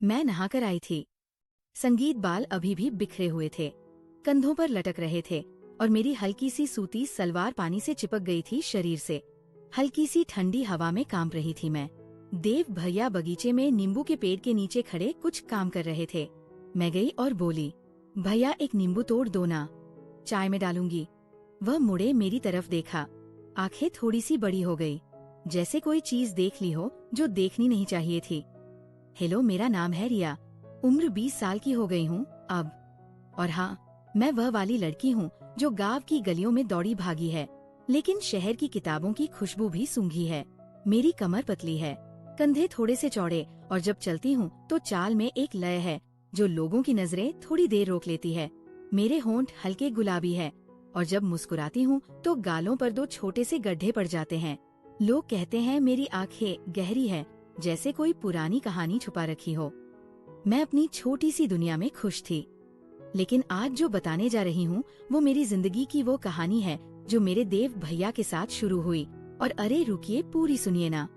मैं नहाकर आई थी। संगीत बाल अभी भी बिखरे हुए थे, कंधों पर लटक रहे थे और मेरी हल्की सी सूती सलवार पानी से चिपक गई थी शरीर से। हल्की सी ठंडी हवा में कांप रही थी मैं। देव भैया बगीचे में नींबू के पेड़ के नीचे खड़े कुछ काम कर रहे थे। मैं गई और बोली, भैया एक नींबू तोड़ दो ना, चाय में डालूंगी। वह मुड़े मेरी तरफ देखा, आंखें थोड़ी सी बड़ी हो गई, जैसे कोई चीज देख ली हो जो देखनी नहीं चाहिए थी। हेलो, मेरा नाम है रिया, उम्र 20 साल की हो गई हूँ अब। और हाँ, मैं वह वाली लड़की हूँ जो गांव की गलियों में दौड़ी भागी है, लेकिन शहर की किताबों की खुशबू भी सूंघी है। मेरी कमर पतली है, कंधे थोड़े से चौड़े, और जब चलती हूँ तो चाल में एक लय है जो लोगों की नजरें थोड़ी देर रोक लेती है। मेरे होंठ हल्के गुलाबी है और जब मुस्कुराती हूँ तो गालों पर 2 छोटे से गड्ढे पड़ जाते हैं। लोग कहते हैं मेरी आंखें गहरी है, जैसे कोई पुरानी कहानी छुपा रखी हो। मैं अपनी छोटी सी दुनिया में खुश थी, लेकिन आज जो बताने जा रही हूँ वो मेरी जिंदगी की वो कहानी है जो मेरे देव भैया के साथ शुरू हुई। और अरे रुकिए, पूरी सुनिए ना।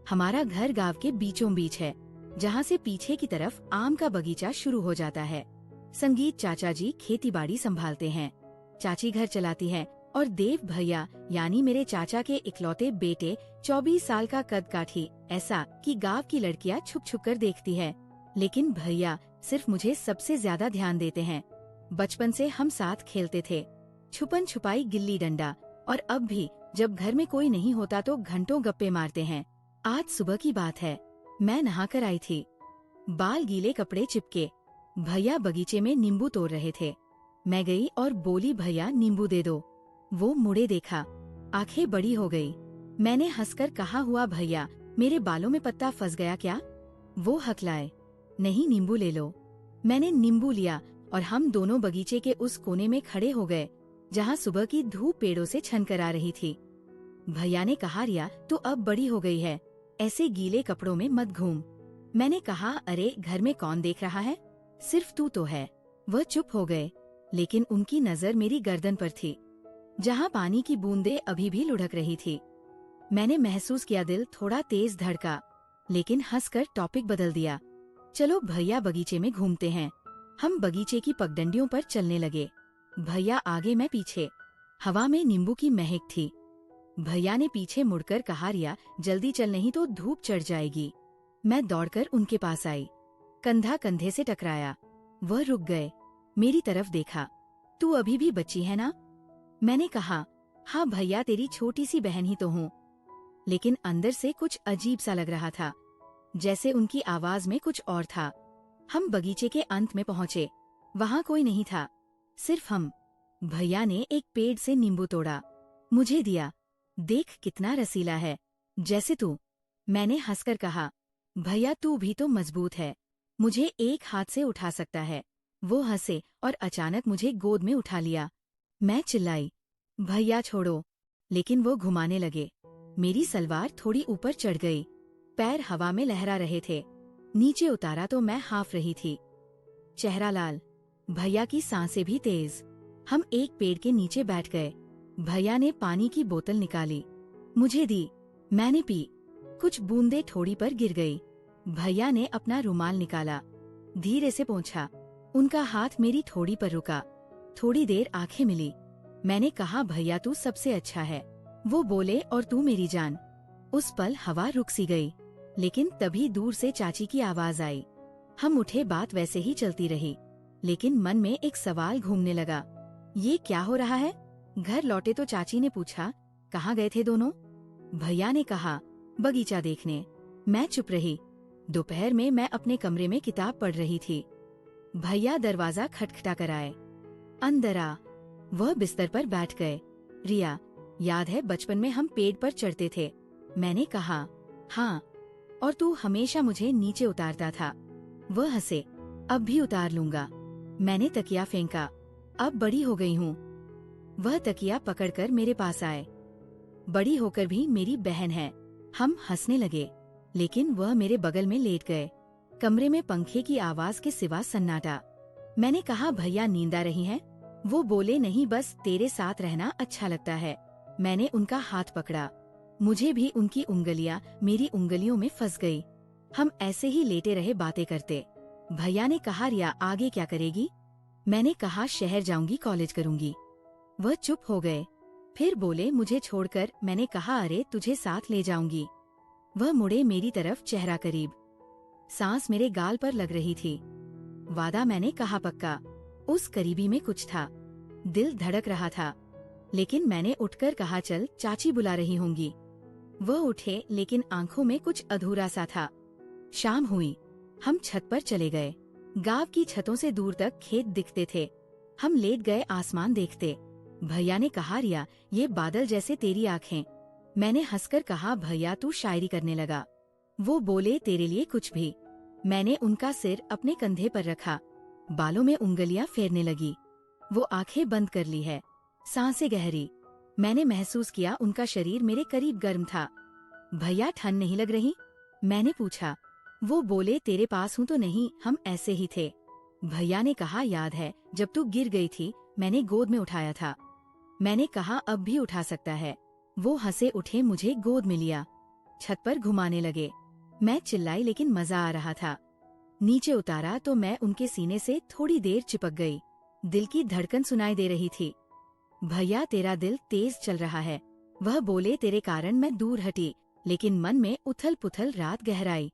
हमारा घर गांव के बीचों बीच है, जहाँ से पीछे की तरफ आम का बगीचा शुरू हो जाता है। संगीत चाचा जी खेतीबाड़ी संभालते हैं, चाची घर चलाती है और देव भैया यानी मेरे चाचा के इकलौते बेटे 24 साल का कद काठी, ऐसा कि गांव की लड़कियां छुप छुप कर देखती है। लेकिन भैया सिर्फ मुझे सबसे ज्यादा ध्यान देते हैं। बचपन से हम साथ खेलते थे, छुपन छुपाई, गिल्ली डंडा, और अब भी जब घर में कोई नहीं होता तो घंटों गप्पे मारते हैं। आज सुबह की बात है, मैं नहाकर आई थी, बाल गीले, कपड़े चिपके। भैया बगीचे में नींबू तोड़ रहे थे। मैं गई और बोली, भैया नींबू दे दो। वो मुड़े देखा, आंखें बड़ी हो गई। मैंने हंसकर कहा, हुआ भैया, मेरे बालों में पत्ता फंस गया क्या? वो हकलाए, नहीं नींबू ले लो। मैंने नींबू लिया और हम दोनों बगीचे के उस कोने में खड़े हो गए जहाँ सुबह की धूप पेड़ों से छनकर आ रही थी। भैया ने कहा, रिया तू अब बड़ी हो गई है, ऐसे गीले कपड़ों में मत घूम। मैंने कहा, अरे घर में कौन देख रहा है, सिर्फ तू तो है। वह चुप हो गए, लेकिन उनकी नजर मेरी गर्दन पर थी, जहाँ पानी की बूंदें अभी भी लुढ़क रही थी। मैंने महसूस किया दिल थोड़ा तेज धड़का, लेकिन हंसकर टॉपिक बदल दिया। चलो भैया, बगीचे में घूमते हैं। हम बगीचे की पगडंडियों पर चलने लगे, भैया आगे मैं पीछे। हवा में नींबू की महक थी। भैया ने पीछे मुड़कर कहा, रिया जल्दी चल, नहीं तो धूप चढ़ जाएगी। मैं दौड़कर उनके पास आई, कंधा कंधे से टकराया। वह रुक गए, मेरी तरफ देखा। तू अभी भी बच्ची है ना? मैंने कहा, हाँ भैया, तेरी छोटी सी बहन ही तो हूँ। लेकिन अंदर से कुछ अजीब सा लग रहा था, जैसे उनकी आवाज में कुछ और था। हम बगीचे के अंत में पहुँचे, वहाँ कोई नहीं था, सिर्फ हम। भैया ने एक पेड़ से नींबू तोड़ा, मुझे दिया। देख कितना रसीला है, जैसे तू। मैंने हंसकर कहा, भैया तू भी तो मजबूत है, मुझे एक हाथ से उठा सकता है। वो हंसे और अचानक मुझे गोद में उठा लिया। मैं चिल्लाई, भैया छोड़ो, लेकिन वो घुमाने लगे। मेरी सलवार थोड़ी ऊपर चढ़ गई, पैर हवा में लहरा रहे थे। नीचे उतारा तो मैं हाफ रही थी, चेहरा लाल, भैया की सांसें भी तेज। हम एक पेड़ के नीचे बैठ गए। भैया ने पानी की बोतल निकाली, मुझे दी। मैंने पी, कुछ बूंदें ठोड़ी पर गिर गई। भैया ने अपना रुमाल निकाला, धीरे से पोंछा। उनका हाथ मेरी ठोड़ी पर रुका। थोड़ी देर आंखें मिली। मैंने कहा, भैया तू सबसे अच्छा है। वो बोले, और तू मेरी जान। उस पल हवा रुक सी गई, लेकिन तभी दूर से चाची की आवाज आई। हम उठे, बात वैसे ही चलती रही, लेकिन मन में एक सवाल घूमने लगा, ये क्या हो रहा है? घर लौटे तो चाची ने पूछा, कहाँ गए थे दोनों? भैया ने कहा, बगीचा देखने। मैं चुप रही। दोपहर में मैं अपने कमरे में किताब पढ़ रही थी। भैया दरवाजा खटखटा कर आए, अंदर आ। वह बिस्तर पर बैठ गए। रिया, याद है बचपन में हम पेड़ पर चढ़ते थे? मैंने कहा, हाँ, और तू हमेशा मुझे नीचे उतारता था। वह हंसे, अब भी उतार लूंगा। मैंने तकिया फेंका, अब बड़ी हो गई हूँ। वह तकिया पकड़कर मेरे पास आए। बड़ी होकर भी मेरी बहन है। हम हंसने लगे, लेकिन वह मेरे बगल में लेट गए। कमरे में पंखे की आवाज के सिवा सन्नाटा। मैंने कहा, भैया नींद आ रही है? वो बोले, नहीं, बस तेरे साथ रहना अच्छा लगता है। मैंने उनका हाथ पकड़ा, मुझे भी उनकी उंगलियां मेरी उंगलियों में फंस गई। हम ऐसे ही लेटे रहे बातें करते। भैया ने कहा, रिया आगे क्या करेगी? मैंने कहा, शहर जाऊंगी, कॉलेज करूंगी। वह चुप हो गए, फिर बोले, मुझे छोड़कर? मैंने कहा, अरे तुझे साथ ले जाऊंगी। वह मुड़े मेरी तरफ, चेहरा करीब, सांस मेरे गाल पर लग रही थी। वादा? मैंने कहा, पक्का। उस करीबी में कुछ था, दिल धड़क रहा था। लेकिन मैंने उठकर कहा, चल, चाची बुला रही होंगी। वह उठे, लेकिन आंखों में कुछ अधूरा सा था। शाम हुई, हम छत पर चले गए। गांव की छतों से दूर तक खेत दिखते थे। हम लेट गए आसमान देखते। भैया ने कहा, रिया ये बादल जैसे तेरी आंखें। मैंने हंसकर कहा, भैया तू शायरी करने लगा। वो बोले, तेरे लिए कुछ भी। मैंने उनका सिर अपने कंधे पर रखा, बालों में उंगलियां फेरने लगी। वो आंखें बंद कर ली है, सांसें गहरी। मैंने महसूस किया उनका शरीर मेरे करीब गर्म था। भैया ठंड नहीं लग रही? मैंने पूछा। वो बोले, तेरे पास हूँ तो नहीं, हम ऐसे ही थे। भैया ने कहा, याद है जब तू गिर गई थी, मैंने गोद में उठाया था। मैंने कहा, अब भी उठा सकता है। वो हंसे उठे, मुझे गोद में लिया, छत पर घुमाने लगे। मैं चिल्लाई, लेकिन मजा आ रहा था। नीचे उतारा तो मैं उनके सीने से थोड़ी देर चिपक गई। दिल की धड़कन सुनाई दे रही थी। भैया तेरा दिल तेज चल रहा है। वह बोले, तेरे कारण मैं दूर हटी, लेकिन मन में उथल पुथल, रात गहराई।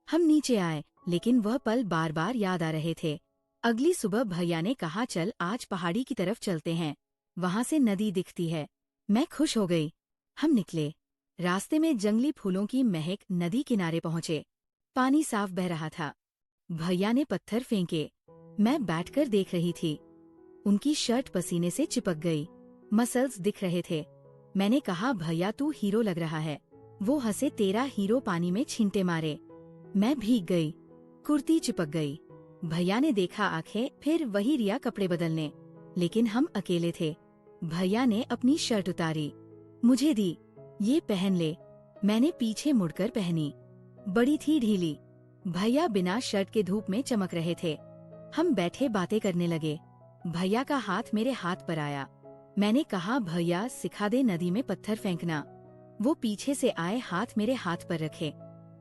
हम नीचे आए, लेकिन वह पल बार बार याद आ रहे थे। अगली सुबह भैया ने कहा, चल आज पहाड़ी की तरफ चलते हैं, वहाँ से नदी दिखती है। मैं खुश हो गई। हम निकले। रास्ते में जंगली फूलों की महक, नदी किनारे पहुँचे। पानी साफ बह रहा था। भैया ने पत्थर फेंके, मैं बैठकर देख रही थी। उनकी शर्ट पसीने से चिपक गई, मसल्स दिख रहे थे। मैंने कहा, भैया तू हीरो लग रहा है। वो हंसे, तेरा हीरो पानी में छींटे मारे। मैं भीग गई, कुर्ती चिपक गई। भैया ने देखा आंखें, फिर वही रिया कपड़े बदलने। लेकिन हम अकेले थे। भैया ने अपनी शर्ट उतारी, मुझे दी, ये पहन ले। मैंने पीछे मुड़कर पहनी, बड़ी थी, ढीली। भैया बिना शर्ट के धूप में चमक रहे थे। हम बैठे बातें करने लगे। भैया का हाथ मेरे हाथ पर आया। मैंने कहा, भैया सिखा दे नदी में पत्थर फेंकना। वो पीछे से आए, हाथ मेरे हाथ पर रखे।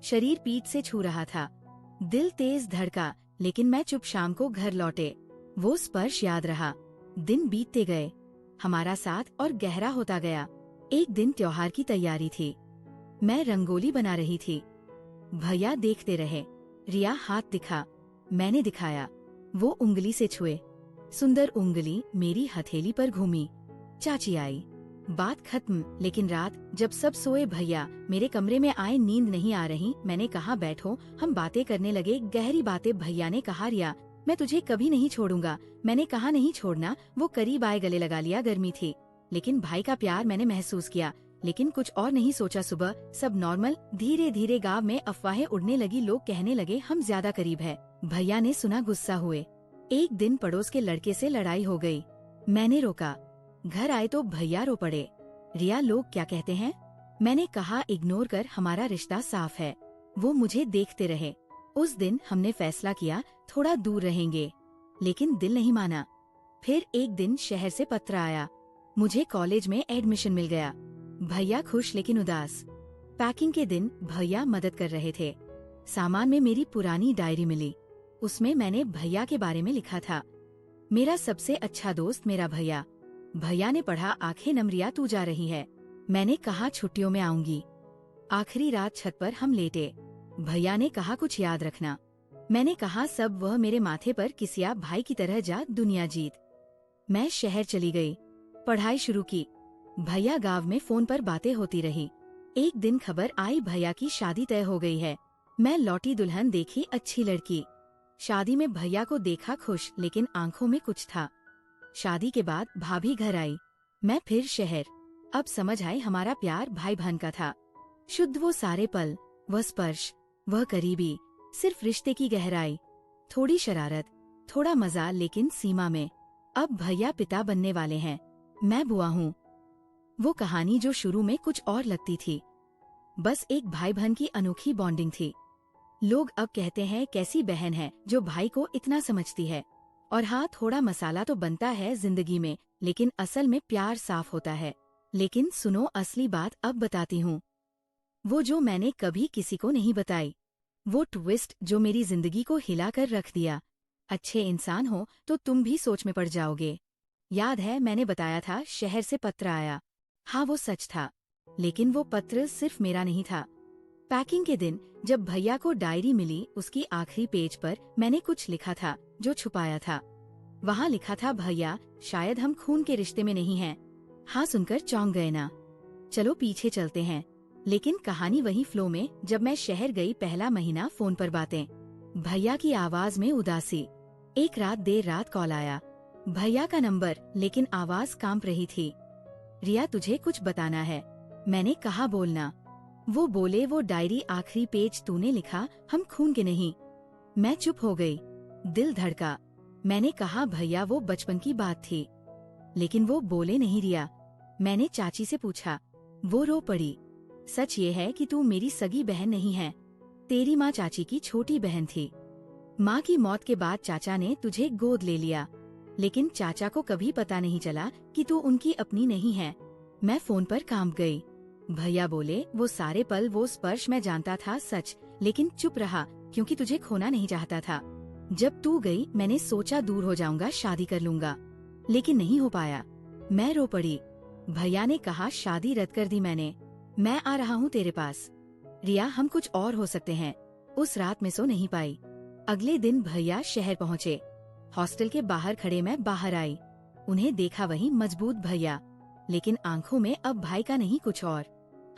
शरीर पीठ से छू रहा था। दिल तेज धड़का, लेकिन मैं चुप। शाम को घर लौटे, वो स्पर्श याद रहा। दिन बीतते गए, हमारा साथ और गहरा होता गया। एक दिन त्योहार की तैयारी थी, मैं रंगोली बना रही थी। भैया देखते रहे। रिया हाथ दिखा, मैंने दिखाया। वो उंगली से छुए, सुंदर उंगली मेरी हथेली पर घूमी। चाची आई, बात खत्म। लेकिन रात जब सब सोए, भैया मेरे कमरे में आए, नींद नहीं आ रही। मैंने कहा, बैठो। हम बातें करने लगे, गहरी बातें। भैया ने कहा, रिया मैं तुझे कभी नहीं छोड़ूंगा। मैंने कहा, नहीं छोड़ना। वो करीब आए, गले लगा लिया। गर्मी थी, लेकिन भाई का प्यार मैंने महसूस किया। लेकिन कुछ और नहीं सोचा। सुबह सब नॉर्मल। धीरे धीरे गांव में अफवाहें उड़ने लगी। लोग कहने लगे हम ज्यादा करीब है। भैया ने सुना, गुस्सा हुए। एक दिन पड़ोस के लड़के से लड़ाई हो गई। मैंने रोका। घर आए तो भैया रो पड़े। रिया लोग क्या कहते हैं? मैंने कहा, इग्नोर कर, हमारा रिश्ता साफ है। वो मुझे देखते रहे। उस दिन हमने फैसला किया, थोड़ा दूर रहेंगे। लेकिन दिल नहीं माना। फिर एक दिन शहर से पत्र आया, मुझे कॉलेज में एडमिशन मिल गया। भैया खुश लेकिन उदास। पैकिंग के दिन भैया मदद कर रहे थे। सामान में मेरी पुरानी डायरी मिली। उसमें मैंने भैया के बारे में लिखा था, मेरा सबसे अच्छा दोस्त मेरा भैया। भैया ने पढ़ा, आंखें नम, रिया तू जा रही है। मैंने कहा, छुट्टियों में आऊंगी। आखिरी रात छत पर हम लेटे। भैया ने कहा, कुछ याद रखना। मैंने कहा, सब। वह मेरे माथे पर किसिया, भाई की तरह जा, दुनिया जीत। मैं शहर चली गई, पढ़ाई शुरू की। भैया गांव में फोन पर बातें होती रही। एक दिन खबर आई, भैया की शादी तय हो गई है। मैं लौटी, दुल्हन देखी, अच्छी लड़की। शादी में भैया को देखा, खुश, लेकिन आंखों में कुछ था। शादी के बाद भाभी घर आई, मैं फिर शहर। अब समझ आई, हमारा प्यार भाई बहन का था। शुद्ध वो सारे पल, वह स्पर्श, वह करीबी, सिर्फ रिश्ते की गहराई। थोड़ी शरारत, थोड़ा मजा, लेकिन सीमा में। अब भैया पिता बनने वाले हैं, मैं बुआ हूँ। वो कहानी जो शुरू में कुछ और लगती थी, बस एक भाई बहन की अनोखी बॉन्डिंग थी। लोग अब कहते हैं, कैसी बहन है जो भाई को इतना समझती है। और हाँ, थोड़ा मसाला तो बनता है जिंदगी में, लेकिन असल में प्यार साफ होता है। लेकिन सुनो, असली बात अब बताती हूँ, वो जो मैंने कभी किसी को नहीं बताई। वो ट्विस्ट जो मेरी जिंदगी को हिला कर रख दिया। अच्छे इंसान हो तो तुम भी सोच में पड़ जाओगे। याद है मैंने बताया था शहर से पत्र आया। हाँ वो सच था, लेकिन वो पत्र सिर्फ मेरा नहीं था। पैकिंग के दिन जब भैया को डायरी मिली, उसकी आखिरी पेज पर मैंने कुछ लिखा था जो छुपाया था। वहाँ लिखा था, भैया शायद हम खून के रिश्ते में नहीं हैं। हाँ सुनकर चौंक गए ना। चलो पीछे चलते हैं। लेकिन कहानी वही फ्लो में। जब मैं शहर गई, पहला महीना फोन पर बातें, भैया की आवाज में उदासी। एक रात देर रात कॉल आया, भैया का नंबर, लेकिन आवाज कांप रही थी। रिया तुझे कुछ बताना है। मैंने कहा बोलना। वो बोले, वो डायरी आखिरी पेज तूने लिखा, हम खून के नहीं। मैं चुप हो गई, दिल धड़का। मैंने कहा भैया वो बचपन की बात थी। लेकिन वो बोले नहीं रिया। मैंने चाची से पूछा, वो रो पड़ी। सच ये है कि तू मेरी सगी बहन नहीं है, तेरी माँ चाची की छोटी बहन थी। माँ की मौत के बाद चाचा ने तुझे गोद ले लिया, लेकिन चाचा को कभी पता नहीं चला कि तू उनकी अपनी नहीं है। मैं फोन पर कांप गई। भैया बोले, वो सारे पल, वो स्पर्श मैं जानता था सच, लेकिन चुप रहा क्योंकि तुझे खोना नहीं चाहता था। जब तू गई मैंने सोचा दूर हो जाऊंगा, शादी कर लूंगा, लेकिन नहीं हो पाया। मैं रो पड़ी। भैया ने कहा शादी रद्द कर दी मैंने, मैं आ रहा हूँ तेरे पास। रिया हम कुछ और हो सकते हैं। उस रात में सो नहीं पाई। अगले दिन भैया शहर पहुँचे। हॉस्टल के बाहर खड़े मैं बाहर आई। उन्हें देखा, वही मजबूत भैया, लेकिन आंखों में अब भाई का नहीं कुछ और।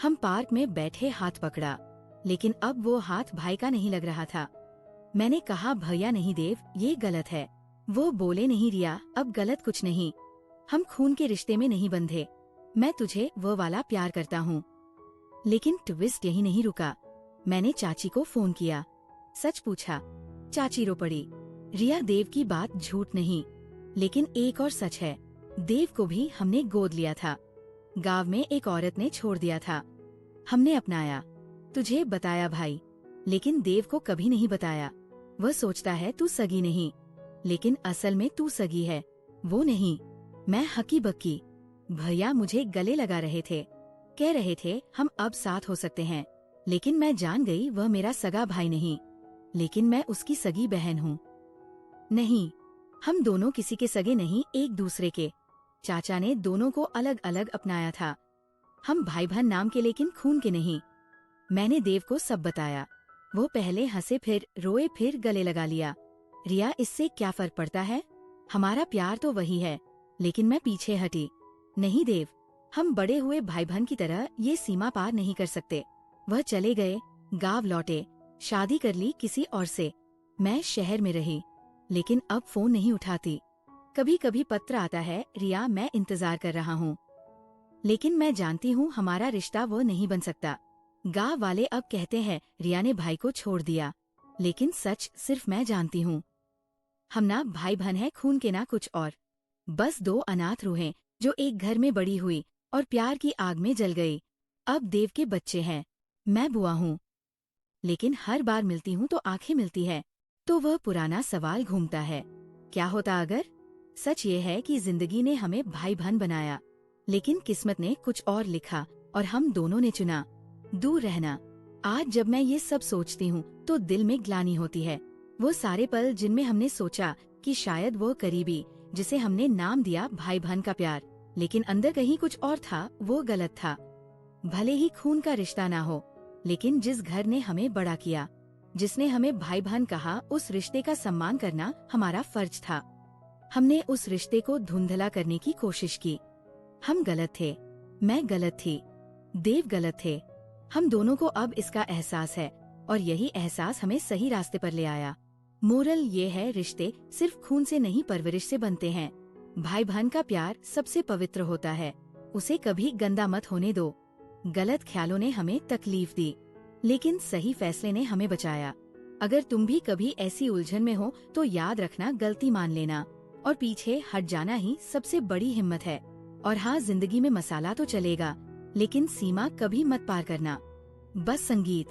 हम पार्क में बैठे, हाथ पकड़ा, लेकिन अब वो हाथ भाई का नहीं लग रहा था। मैंने कहा भैया नहीं देव, ये गलत है। वो बोले नहीं रिया, अब गलत कुछ नहीं, हम खून के रिश्ते में नहीं बंधे। मैं तुझे वो वाला प्यार करता हूँ। लेकिन ट्विस्ट यही नहीं रुका। मैंने चाची को फोन किया, सच पूछा। चाची रो पड़ी। रिया देव की बात झूठ नहीं, लेकिन एक और सच है, देव को भी हमने गोद लिया था। गांव में एक औरत ने छोड़ दिया था, हमने अपनाया। तुझे बताया भाई, लेकिन देव को कभी नहीं बताया। वह सोचता है तू सगी नहीं, लेकिन असल में तू सगी है, वो नहीं। मैं हकी बक्की। भैया मुझे गले लगा रहे थे, कह रहे थे हम अब साथ हो सकते हैं, लेकिन मैं जान गई वह मेरा सगा भाई नहीं, लेकिन मैं उसकी सगी बहन हूँ। नहीं, हम दोनों किसी के सगे नहीं, एक दूसरे के। चाचा ने दोनों को अलग अलग अपनाया था। हम भाई बहन नाम के, लेकिन खून के नहीं। मैंने देव को सब बताया। वो पहले हंसे, फिर रोए, फिर गले लगा लिया। रिया इससे क्या फर्क पड़ता है, हमारा प्यार तो वही है। लेकिन मैं पीछे हटी। नहीं देव, हम बड़े हुए भाई बहन की तरह ये सीमा पार नहीं कर सकते। वह चले गए, गांव लौटे, शादी कर ली किसी और से। मैं शहर में रही, लेकिन अब फोन नहीं उठाती। कभी कभी पत्र आता है, रिया मैं इंतजार कर रहा हूँ, लेकिन मैं जानती हूँ हमारा रिश्ता वो नहीं बन सकता। गांव वाले अब कहते हैं रिया ने भाई को छोड़ दिया, लेकिन सच सिर्फ मैं जानती हूँ। हम ना भाई बहन है, खून के ना कुछ और। बस दो अनाथ रूहें जो एक घर में बड़ी हुई और प्यार की आग में जल गई। अब देव के बच्चे हैं, मैं बुआ हूँ, लेकिन हर बार मिलती हूँ तो आंखें मिलती है, तो वह पुराना सवाल घूमता है, क्या होता अगर। सच ये है कि जिंदगी ने हमें भाई बहन बनाया, लेकिन किस्मत ने कुछ और लिखा और हम दोनों ने चुना दूर रहना। आज जब मैं ये सब सोचती हूँ तो दिल में ग्लानि होती है। वो सारे पल जिनमें हमने सोचा कि शायद वो करीबी, जिसे हमने नाम दिया भाई बहन का प्यार, लेकिन अंदर कहीं कुछ और था, वो गलत था। भले ही खून का रिश्ता ना हो, लेकिन जिस घर ने हमें बड़ा किया, जिसने हमें भाई बहन कहा, उस रिश्ते का सम्मान करना हमारा फर्ज था। हमने उस रिश्ते को धुंधला करने की कोशिश की। हम गलत थे, मैं गलत थी, देव गलत थे। हम दोनों को अब इसका एहसास है, और यही एहसास हमें सही रास्ते पर ले आया। मोरल ये है, रिश्ते सिर्फ खून से नहीं परवरिश से बनते हैं। भाई बहन का प्यार सबसे पवित्र होता है, उसे कभी गंदा मत होने दो। गलत ख्यालों ने हमें तकलीफ दी, लेकिन सही फैसले ने हमें बचाया। अगर तुम भी कभी ऐसी उलझन में हो तो याद रखना, गलती मान लेना और पीछे हट जाना ही सबसे बड़ी हिम्मत है। और हाँ, जिंदगी में मसाला तो चलेगा, लेकिन सीमा कभी मत पार करना। बस संगीत।